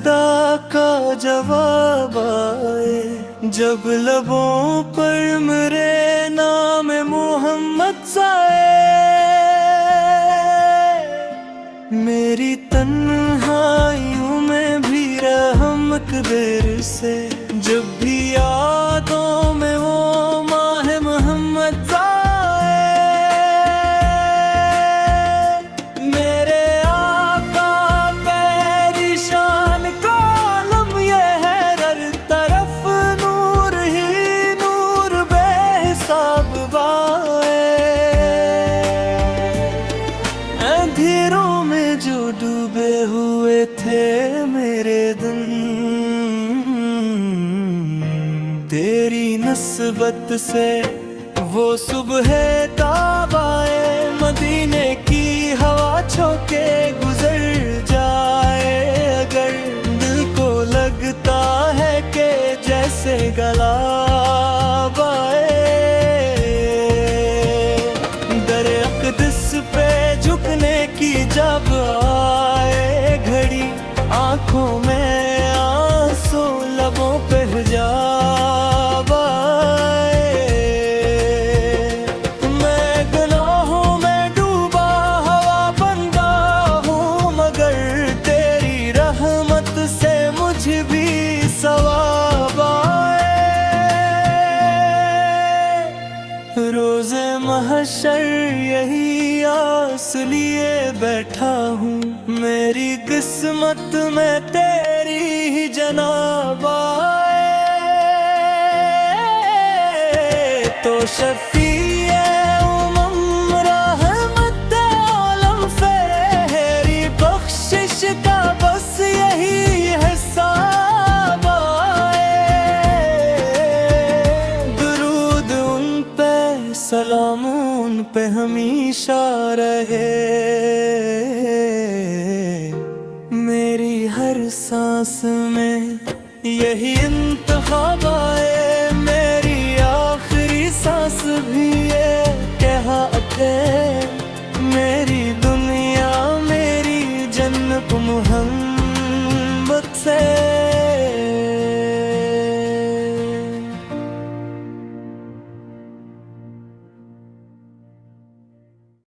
खुदा का जवाब आए, जब लबों पर मेरे नाम मोहम्मद आए। मेरी तन्हाइयों में भी रहमत देर से, जब भी यादों में वो माह मोहम्मद आए। मेरे आका मेरी शान का आलम ये है, हर तरफ नूर ही नूर बेहिसाब बाए। अंधेरों में जो डूबे हुए थे मेरे दिन, तेरी नस्बत से वो सुबह ताब आए। मदीने की हवा छोके गुजर जाए, अगर दिल को लगता है कि जैसे गला आए। दर अक़दस पे झुकने की जब आए घड़ी, आंखों में आंसू लबों पे हिजाब आए। मैं गुनाहों में डूबा हवा बंदा हूँ, मगर तेरी रहमत से मुझे भी सवाब आए। रोज़े महशर यही आस लिए बैठा हूँ, मेरी किस्मत में तेरी ही जनाब आए। तो शफ़ीए उम्म रहमत आलम फेरी बख्शिश का बस यही हिसाब आए। दुरूद उन पे सलाम उन पे हमेशा रहे, मेरी हर सांस में यही इंतखाब आए। मेरी आखिरी सांस भी ये कहा थे, मेरी